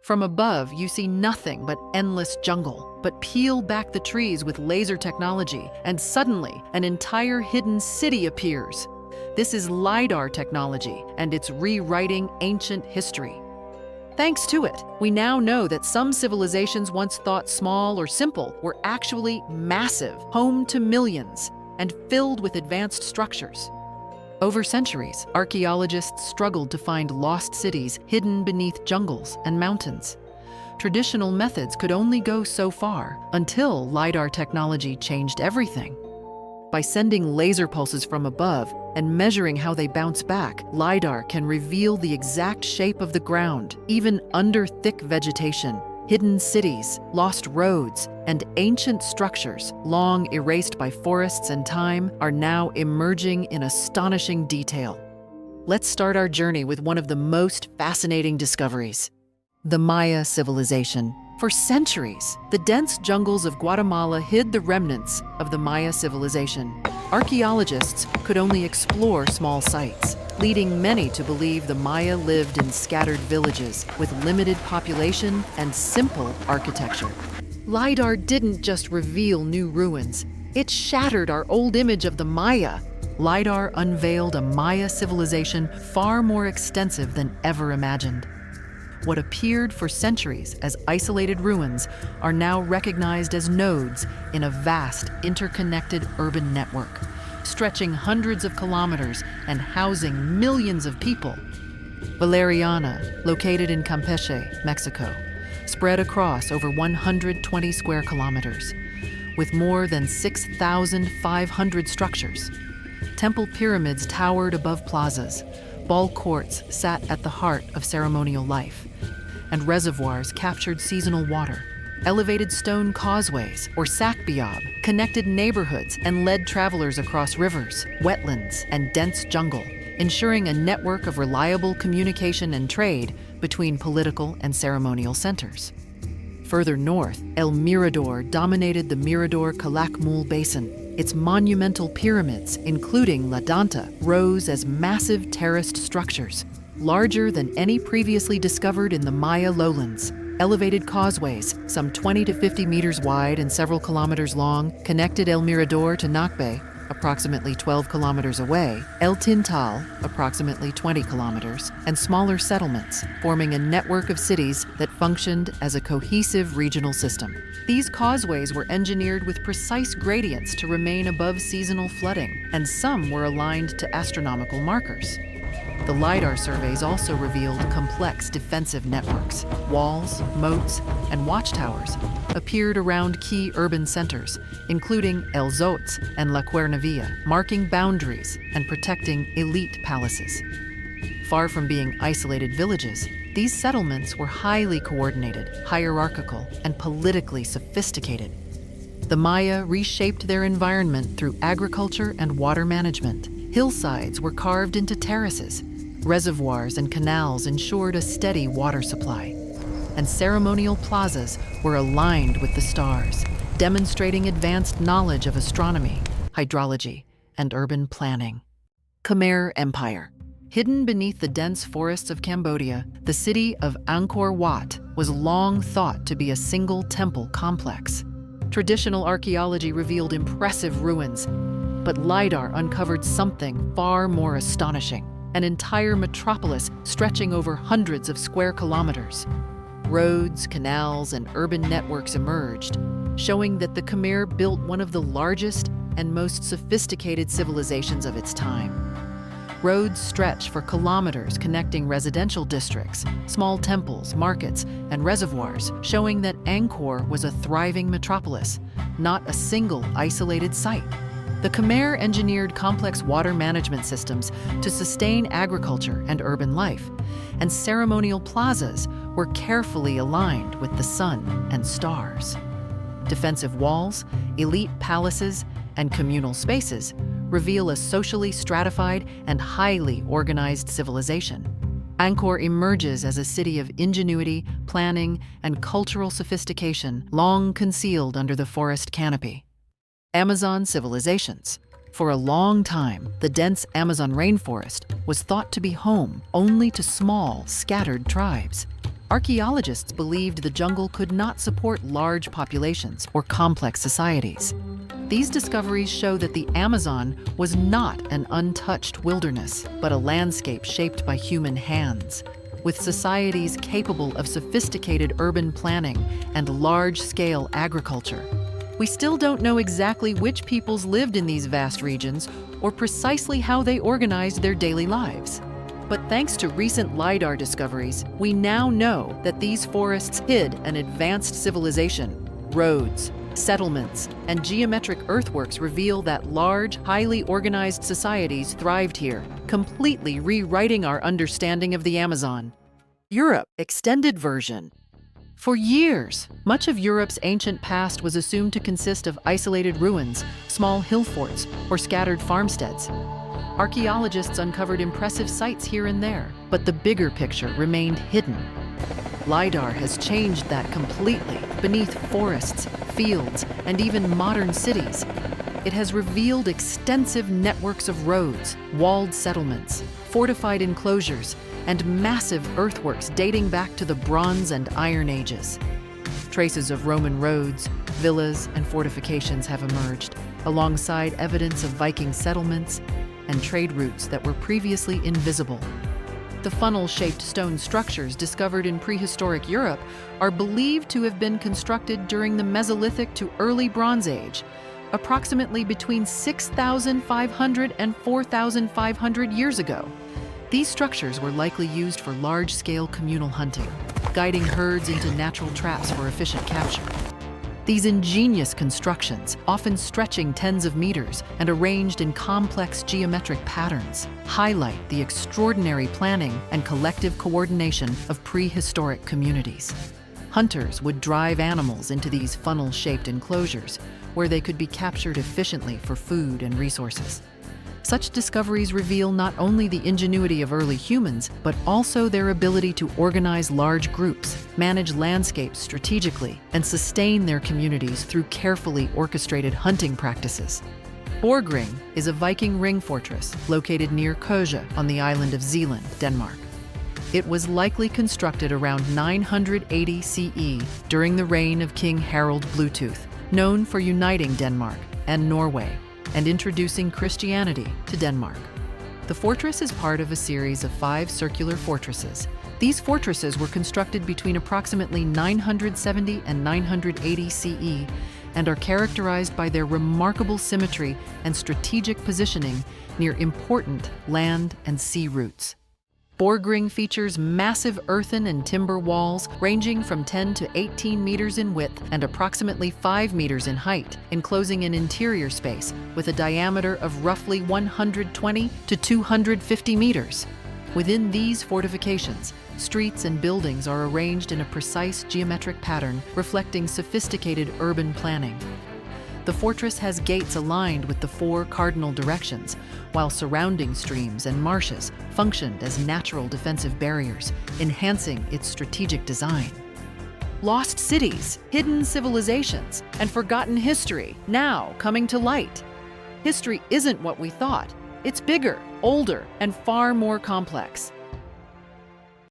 From above, you see nothing but endless jungle, but peel back the trees with laser technology, and suddenly an entire hidden city appears. This is LiDAR technology, and it's rewriting ancient history. Thanks to it, we now know that some civilizations once thought small or simple were actually massive, home to millions, and filled with advanced structures. Over centuries, archaeologists struggled to find lost cities hidden beneath jungles and mountains. Traditional methods could only go so far until LiDAR technology changed everything. By sending laser pulses from above and measuring how they bounce back, LiDAR can reveal the exact shape of the ground, even under thick vegetation. Hidden cities, lost roads, and ancient structures, long erased by forests and time, are now emerging in astonishing detail. Let's start our journey with one of the most fascinating discoveries: the Maya civilization. For centuries, the dense jungles of Guatemala hid the remnants of the Maya civilization. Archaeologists could only explore small sites, leading many to believe the Maya lived in scattered villages with limited population and simple architecture. LiDAR didn't just reveal new ruins, it shattered our old image of the Maya. LiDAR unveiled a Maya civilization far more extensive than ever imagined. What appeared for centuries as isolated ruins are now recognized as nodes in a vast, interconnected urban network, stretching hundreds of kilometers and housing millions of people. Valeriana, located in Campeche, Mexico, spread across over 120 square kilometers, with more than 6,500 structures. Temple pyramids towered above plazas, ball courts sat at the heart of ceremonial life, and reservoirs captured seasonal water. Elevated stone causeways, or sakbiob, connected neighborhoods and led travelers across rivers, wetlands, and dense jungle, ensuring a network of reliable communication and trade between political and ceremonial centers. Further north, El Mirador dominated the Mirador-Calakmul Basin. Its monumental pyramids, including La Danta, rose as massive terraced structures, larger than any previously discovered in the Maya lowlands. Elevated causeways, some 20 to 50 meters wide and several kilometers long, connected El Mirador to Nakbe, approximately 12 kilometers away, El Tintal, approximately 20 kilometers, and smaller settlements, forming a network of cities that functioned as a cohesive regional system. These causeways were engineered with precise gradients to remain above seasonal flooding, and some were aligned to astronomical markers. The LiDAR surveys also revealed complex defensive networks. Walls, moats, and watchtowers appeared around key urban centers, including El Zots and La Cuernavilla, marking boundaries and protecting elite palaces. Far from being isolated villages, these settlements were highly coordinated, hierarchical, and politically sophisticated. The Maya reshaped their environment through agriculture and water management. Hillsides were carved into terraces. Reservoirs and canals ensured a steady water supply. And ceremonial plazas were aligned with the stars, demonstrating advanced knowledge of astronomy, hydrology, and urban planning. Khmer Empire. Hidden beneath the dense forests of Cambodia, the city of Angkor Wat was long thought to be a single temple complex. Traditional archaeology revealed impressive ruins, but LiDAR uncovered something far more astonishing: an entire metropolis stretching over hundreds of square kilometers. Roads, canals, and urban networks emerged, showing that the Khmer built one of the largest and most sophisticated civilizations of its time. Roads stretch for kilometers, connecting residential districts, small temples, markets, and reservoirs, showing that Angkor was a thriving metropolis, not a single isolated site. The Khmer engineered complex water management systems to sustain agriculture and urban life, and ceremonial plazas were carefully aligned with the sun and stars. Defensive walls, elite palaces, and communal spaces reveal a socially stratified and highly organized civilization. Angkor emerges as a city of ingenuity, planning, and cultural sophistication, long concealed under the forest canopy. Amazon civilizations. For a long time, the dense Amazon rainforest was thought to be home only to small, scattered tribes. Archaeologists believed the jungle could not support large populations or complex societies. These discoveries show that the Amazon was not an untouched wilderness, but a landscape shaped by human hands, with societies capable of sophisticated urban planning and large-scale agriculture. We still don't know exactly which peoples lived in these vast regions or precisely how they organized their daily lives. But thanks to recent LiDAR discoveries, we now know that these forests hid an advanced civilization. Roads, settlements, and geometric earthworks reveal that large, highly organized societies thrived here, completely rewriting our understanding of the Amazon. Europe, extended version. For years, much of Europe's ancient past was assumed to consist of isolated ruins, small hill forts, or scattered farmsteads. Archaeologists uncovered impressive sites here and there, but the bigger picture remained hidden. LiDAR has changed that completely. Beneath forests, fields, and even modern cities, it has revealed extensive networks of roads, walled settlements, fortified enclosures, and massive earthworks dating back to the Bronze and Iron Ages. Traces of Roman roads, villas, and fortifications have emerged, alongside evidence of Viking settlements and trade routes that were previously invisible. The funnel-shaped stone structures discovered in prehistoric Europe are believed to have been constructed during the Mesolithic to early Bronze Age, approximately between 6,500 and 4,500 years ago. These structures were likely used for large-scale communal hunting, guiding herds into natural traps for efficient capture. These ingenious constructions, often stretching tens of meters and arranged in complex geometric patterns, highlight the extraordinary planning and collective coordination of prehistoric communities. Hunters would drive animals into these funnel-shaped enclosures, where they could be captured efficiently for food and resources. Such discoveries reveal not only the ingenuity of early humans, but also their ability to organize large groups, manage landscapes strategically, and sustain their communities through carefully orchestrated hunting practices. Borgring is a Viking ring fortress located near Køge on the island of Zealand, Denmark. It was likely constructed around 980 CE during the reign of King Harald Bluetooth, known for uniting Denmark and Norway and introducing Christianity to Denmark. The fortress is part of a series of 5 circular fortresses. These fortresses were constructed between approximately 970 and 980 CE and are characterized by their remarkable symmetry and strategic positioning near important land and sea routes. Borgring features massive earthen and timber walls ranging from 10 to 18 meters in width and approximately 5 meters in height, enclosing an interior space with a diameter of roughly 120 to 250 meters. Within these fortifications, streets and buildings are arranged in a precise geometric pattern reflecting sophisticated urban planning. The fortress has gates aligned with the 4 cardinal directions, while surrounding streams and marshes functioned as natural defensive barriers, enhancing its strategic design. Lost cities, hidden civilizations, and forgotten history now coming to light. History isn't what we thought. It's bigger, older, and far more complex.